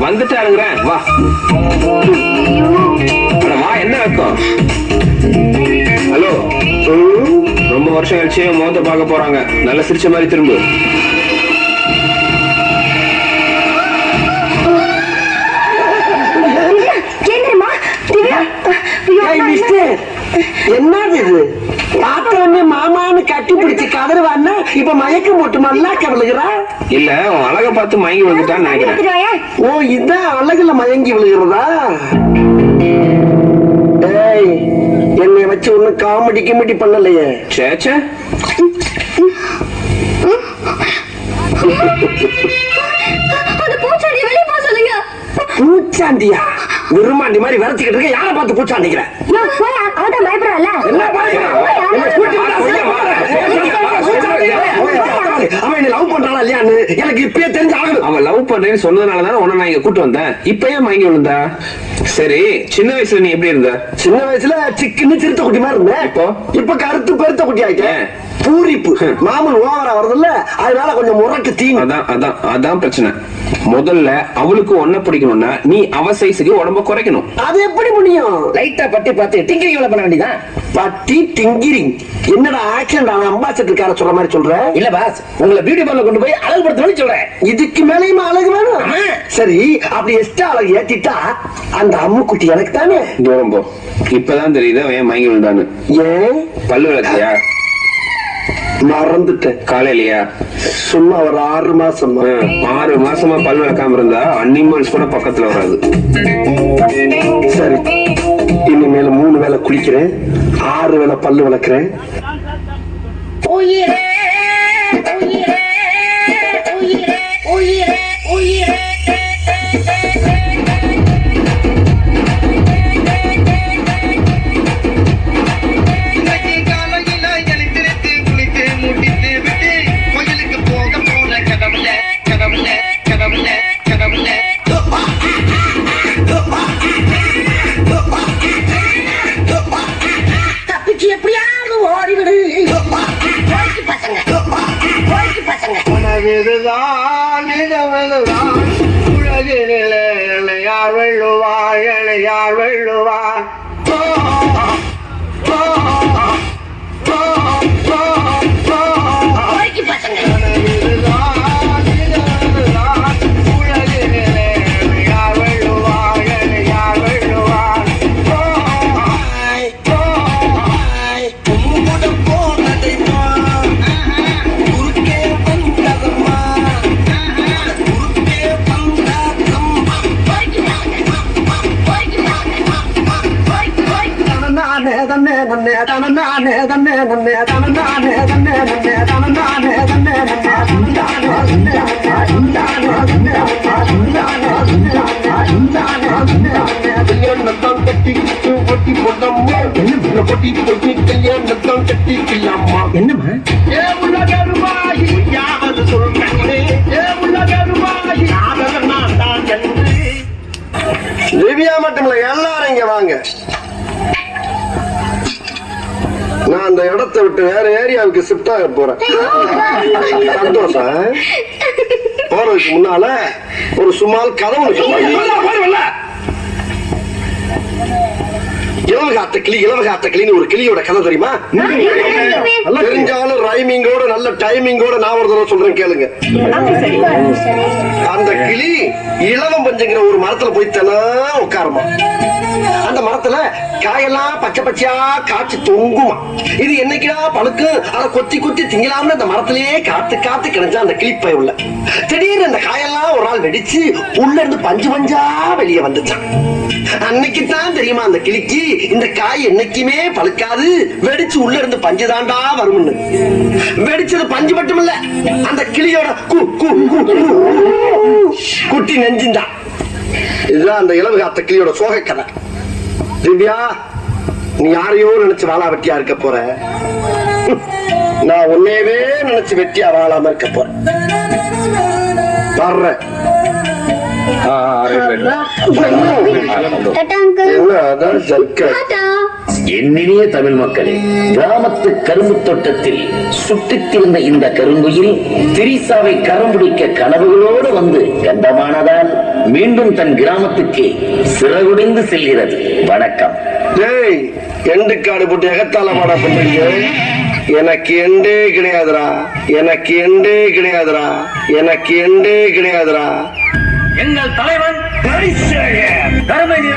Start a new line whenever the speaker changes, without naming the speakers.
வந்துட்டாருங்கிறேன் வா. வா, என்ன வைக்கும்? ஹலோ, ரொம்ப வருஷம் கழிச்சு முகத்தை பார்க்க போறாங்க. நல்லா சிரிச்ச மாதிரி திரும்ப.
என்னது இது? பார்த்தவனே மாமான்னு கட்டி பிடிச்சு கதறுவான்னா இப்ப மயக்கம் போட்டு மல்லாக்க விழுகிறா?
இல்ல, உன் அழக பார்த்து மயங்கி விழுந்துட்டான்னு நினைக்கிறேன்.
ஓ, இதான் அழகுல மயங்கி விழுகிறதா? ஏய், என்னை வச்சு ஒன்னும் காமெடி கிமெடி பண்ணலையே.
சேச்சே,
பூச்சாண்டியா? விரும்மாண்டி மாதிரி விரச்சிக்கிட்டு இருக்க. யாரை பார்த்து பூச்சாண்டிக்கிற? அவன் என்ன லவ் பண்றானா இல்லையான்னு எனக்கு இப்பயே தெரிஞ்சாலும்.
அவன் லவ் பண்றேன்னு சொன்னதுனாலதான் உன்னை நான் இங்க கூட்டு வந்தேன். இப்ப ஏன் மயங்கி விழுந்தா? சரி, சின்ன வயசுல நீ எப்படி இருந்த?
சின்ன வயசுல சிக்கன்னு சிறுத்த குட்டி மாதிரி இருந்தேன். இப்ப கருத்து பெருத்த குட்டி ஆயிட்டேன். பூரிப்பு மாமூல் ஓவரா வருதுல்ல, அதனால கொஞ்சம் முரட்டு தீங்கு.
அதான் பிரச்சனை. முதல்ல அவளுக்கு ஒன்ன பிடிக்கணும்னா நீ அவ சைஸுக்கு உடம்ப குறைக்கணும்.
அது எப்படி முடியும்?
லைட்டா பட்டி பார்த்து டிங்கரிங் பண்ண வேண்டியதான்.
பட்டி டிங்கரிங் என்னடா ஆக்சிடென்ட் ஆன அம்பாசிடர் கார சொல்ற மாதிரி சொல்ற?
இல்ல பாஸ், உங்களை பியூட்டி பார்லர் கொண்டு போய் அழகுபடுத்தணும்னு சொல்றேன்.
இதுக்கு மேலேயுமா அழகு வேணும்? சரி, அப்படி எக்ஸ்ட்ரா அழகு ஏத்திட்டா அந்த அம்முக்குட்டி எனக்கு தானே.
தூரம் போ. இப்பதான் தெரியுது அவன் மயங்கி விழுந்தான்னு.
ஏன்?
பல்லு விளக்கியா?
மறந்துட்டேன்.
காலையிலயா?
சும்மா ஒரு 6 மாசமா.
6 மாசமா பல் விளக்காம இருந்தா அனிமல்ஸ் கூட பக்கத்துல வராது.
சரி, இனிமேல 3 வேளை குளிக்கிறேன், 6 வேளை பல்லு விளக்குறேன்.
உயிரே உயிரே உயிரே உயிரே உயிரே
உலகினிலே யார் வெள்ளுவார், யார் வெள்ளுவார்?
என்னமா
திவ்யா மட்டும் இல்ல, எல்லாரும் இங்க வாங்க. நான் அந்த இடத்தை விட்டு வேற ஏரியாவுக்கு ஷிஃப்ட் ஆக போறேன். சந்தோஷம். போறதுக்கு முன்னால ஒரு சுமால் கதவு இளவகாத்த கிளின்னு ஒரு கிளியோட கதை தெரியுமா? தெரிஞ்சாலும் ரைமிங்கோட நல்ல டைமிங்கோட நான் ஒரு தடவை சொல்றேன், கேளுங்க. அந்த கிளி இளவம் பஞ்சுங்கிற ஒரு மரத்துல போய் தானே உட்காருமா. அந்த மரத்துல காயெல்லாம் பச்சை பச்சையா காய்ச்சி தொங்குமா. இது என்னைக்குடா பழுக்கு அதை கொத்தி கொத்தி திங்கலாம்னு அந்த மரத்திலேயே காத்து காத்து கிடைச்சா அந்த கிளிப்பை உள்ள. திடீர்னு அந்த காயெல்லாம் ஒரு நாள் வெடிச்சு உள்ள இருந்து பஞ்சு பஞ்சா வெளியே வந்துச்சான். அன்னைக்குத்தான் தெரியுமா அந்த கிளிக்கு இந்த காய் என்னைக்குமே பழுக்காது, வெடிச்சு உள்ள இருந்து பஞ்சு தாண்டா வரும்னு. வெடிச்சது பஞ்சு மட்டும் இல்ல, அந்த கிளியோட குட்டி நெஞ்சின்தான். இதுதான் அந்த இளவகாத்த கிளியோட சோக கதை. திவ்யா, நீ யாரையோ நினைச்சு வாழா வெட்டியா இருக்க போற. நான் உன்னையவே நினைச்சு வெட்டியா வாழாம இருக்க போறேன். வர்றேன்.
டாடா அங்கிள்.
என்ன அதான் ஜர்க்க.
டாடா. என்னினிய தமிழ் மக்களே, கிராமத்து கரும்பு தோட்டத்தில் சுட்டித் திரிந்த இந்த கருங்குயில் திரிசாவை கரம் பிடிக்க கனவுகளோடு வந்து கண்டமானதால் மீண்டும் தன் கிராமத்துக்கு சிறகுடைந்து செல்கிறது. வணக்கம்.
டேய், எண்டு காடு போட்டு எகத்தால மாடா பண்றீங்க. எனக்கு எண்டே கிடையாதுடா, எனக்கு எண்டே கிடையாதுடா, எனக்கு எண்டே கிடையாதுடா.
எங்கள் தலைவன் தருமை நிற